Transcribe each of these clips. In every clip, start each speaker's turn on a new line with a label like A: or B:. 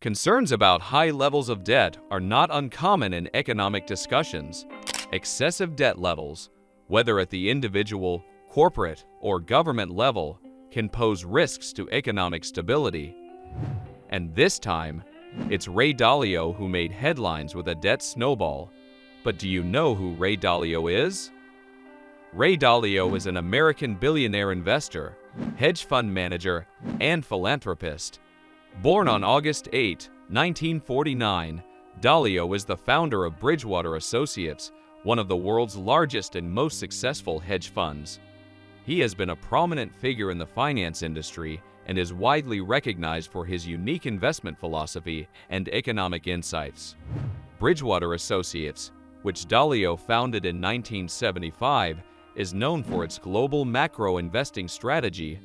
A: Concerns about high levels of debt are not uncommon in economic discussions. Excessive debt levels, whether at the individual, corporate, or government level, can pose risks to economic stability. And this time, it's Ray Dalio who made headlines with a debt snowball. But do you know who Ray Dalio is? Ray Dalio is an American billionaire investor, hedge fund manager, and philanthropist. Born on August 8, 1949, Dalio is the founder of Bridgewater Associates, one of the world's largest and most successful hedge funds. He has been a prominent figure in the finance industry and is widely recognized for his unique investment philosophy and economic insights. Bridgewater Associates, which Dalio founded in 1975, is known for its global macro investing strategy,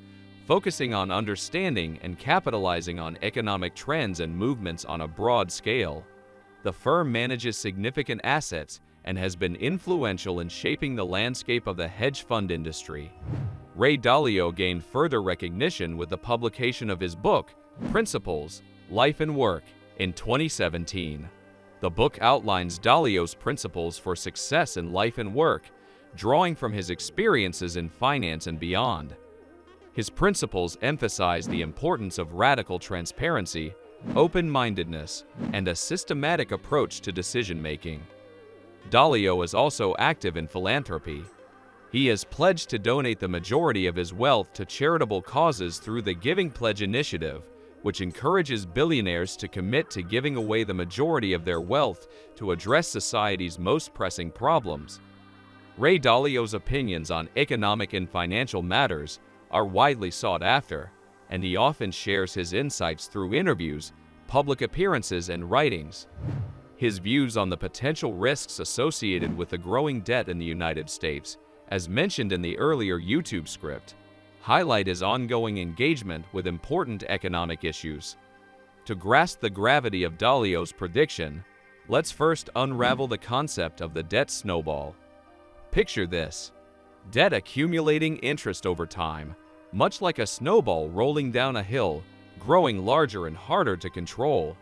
A: focusing on understanding and capitalizing on economic trends and movements on a broad scale. The firm manages significant assets and has been influential in shaping the landscape of the hedge fund industry. Ray Dalio gained further recognition with the publication of his book, Principles, Life and Work, in 2017. The book outlines Dalio's principles for success in life and work, drawing from his experiences in finance and beyond. His principles emphasize the importance of radical transparency, open-mindedness, and a systematic approach to decision-making. Dalio is also active in philanthropy. He has pledged to donate the majority of his wealth to charitable causes through the Giving Pledge initiative, which encourages billionaires to commit to giving away the majority of their wealth to address society's most pressing problems. Ray Dalio's opinions on economic and financial matters are widely sought after, and he often shares his insights through interviews, public appearances, and writings. His views on the potential risks associated with the growing debt in the United States, as mentioned in the earlier YouTube script, highlight his ongoing engagement with important economic issues. To grasp the gravity of Dalio's prediction, let's first unravel the concept of the debt snowball. Picture this: debt accumulating interest over time, much like a snowball rolling down a hill, growing larger and harder to control.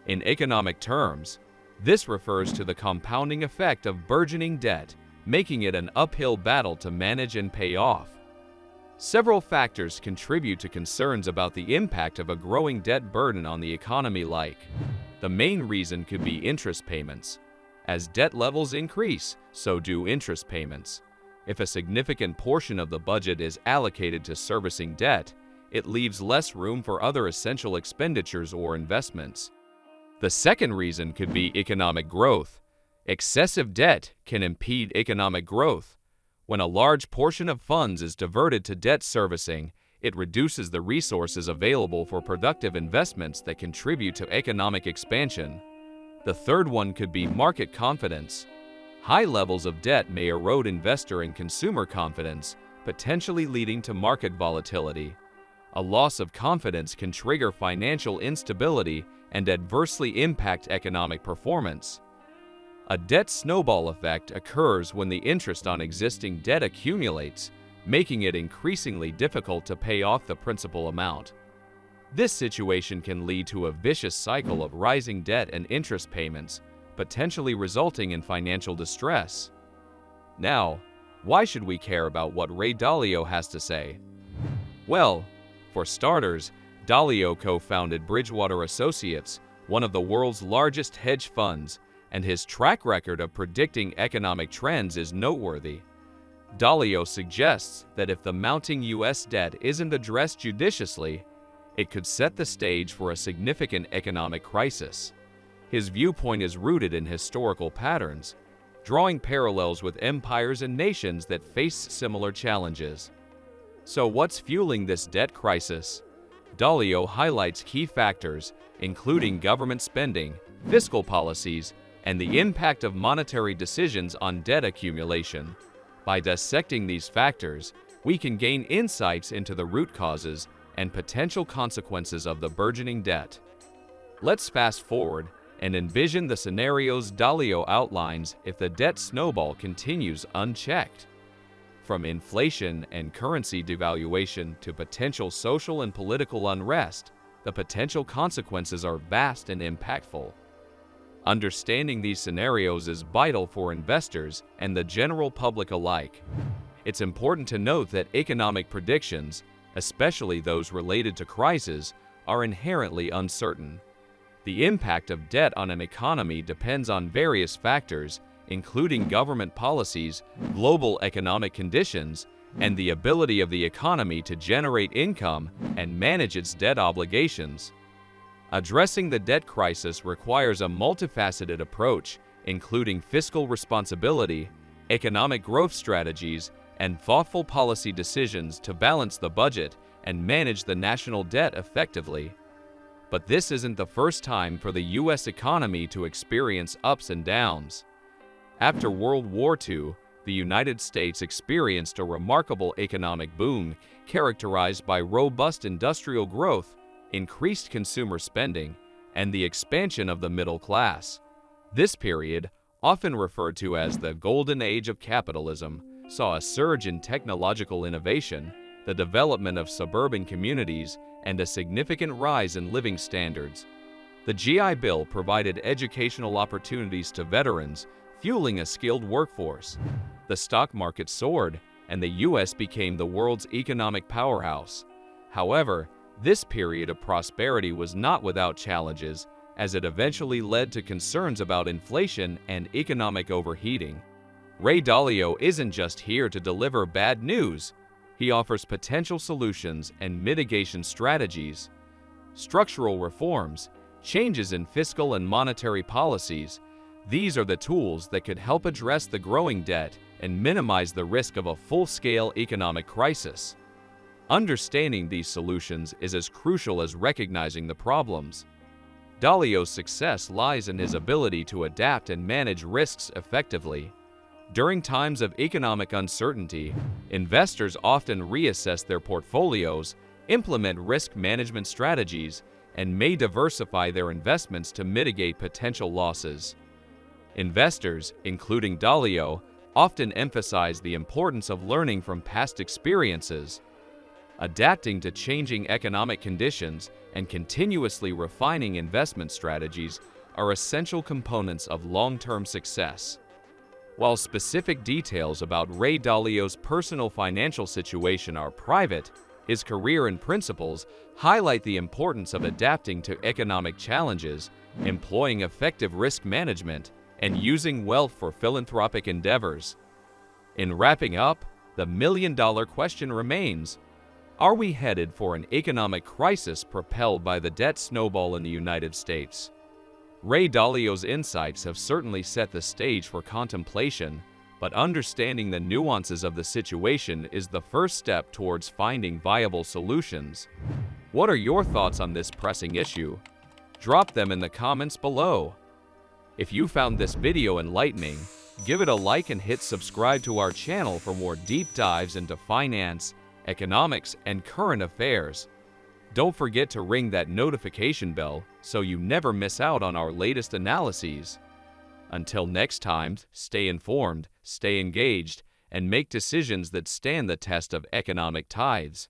A: In economic terms, this refers to the compounding effect of burgeoning debt, making it an uphill battle to manage and pay off. Several factors contribute to concerns about the impact of a growing debt burden on the economy. The main reason could be interest payments. As debt levels increase, so do interest payments. If a significant portion of the budget is allocated to servicing debt, it leaves less room for other essential expenditures or investments. The second reason could be economic growth. Excessive debt can impede economic growth. When a large portion of funds is diverted to debt servicing, it reduces the resources available for productive investments that contribute to economic expansion. The third one could be market confidence. High levels of debt may erode investor and consumer confidence, potentially leading to market volatility. A loss of confidence can trigger financial instability and adversely impact economic performance. A debt snowball effect occurs when the interest on existing debt accumulates, making it increasingly difficult to pay off the principal amount. This situation can lead to a vicious cycle of rising debt and interest payments, potentially resulting in financial distress. Now, why should we care about what Ray Dalio has to say? Well, for starters, Dalio co-founded Bridgewater Associates, one of the world's largest hedge funds, and his track record of predicting economic trends is noteworthy. Dalio suggests that if the mounting U.S. debt isn't addressed judiciously, it could set the stage for a significant economic crisis. His viewpoint is rooted in historical patterns, drawing parallels with empires and nations that face similar challenges. So what's fueling this debt crisis? Dalio highlights key factors, including government spending, fiscal policies, and the impact of monetary decisions on debt accumulation. By dissecting these factors, we can gain insights into the root causes and potential consequences of the burgeoning debt. Let's fast forward and envision the scenarios Dalio outlines if the debt snowball continues unchecked. From inflation and currency devaluation to potential social and political unrest, the potential consequences are vast and impactful. Understanding these scenarios is vital for investors and the general public alike. It's important to note that economic predictions, especially those related to crises, are inherently uncertain. The impact of debt on an economy depends on various factors, including government policies, global economic conditions, and the ability of the economy to generate income and manage its debt obligations. Addressing the debt crisis requires a multifaceted approach, including fiscal responsibility, economic growth strategies, and thoughtful policy decisions to balance the budget and manage the national debt effectively. But this isn't the first time for the U.S. economy to experience ups and downs. After World War II, the United States experienced a remarkable economic boom characterized by robust industrial growth, increased consumer spending, and the expansion of the middle class. This period, often referred to as the Golden Age of capitalism, saw a surge in technological innovation, the development of suburban communities, and a significant rise in living standards. The GI Bill provided educational opportunities to veterans, fueling a skilled workforce. The stock market soared, and the U.S. became the world's economic powerhouse. However, this period of prosperity was not without challenges, as it eventually led to concerns about inflation and economic overheating. Ray Dalio isn't just here to deliver bad news. He offers potential solutions and mitigation strategies. Structural reforms, changes in fiscal and monetary policies, these are the tools that could help address the growing debt and minimize the risk of a full-scale economic crisis. Understanding these solutions is as crucial as recognizing the problems. Dalio's success lies in his ability to adapt and manage risks effectively. During times of economic uncertainty, investors often reassess their portfolios, implement risk management strategies, and may diversify their investments to mitigate potential losses. Investors, including Dalio, often emphasize the importance of learning from past experiences. Adapting to changing economic conditions and continuously refining investment strategies are essential components of long-term success. While specific details about Ray Dalio's personal financial situation are private, his career and principles highlight the importance of adapting to economic challenges, employing effective risk management, and using wealth for philanthropic endeavors. In wrapping up, the million-dollar question remains: are we headed for an economic crisis propelled by the debt snowball in the United States? Ray Dalio's insights have certainly set the stage for contemplation, but understanding the nuances of the situation is the first step towards finding viable solutions. What are your thoughts on this pressing issue? Drop them in the comments below. If you found this video enlightening, give it a like and hit subscribe to our channel for more deep dives into finance, economics, and current affairs. Don't forget to ring that notification bell so you never miss out on our latest analyses. Until next time, stay informed, stay engaged, and make decisions that stand the test of economic tides.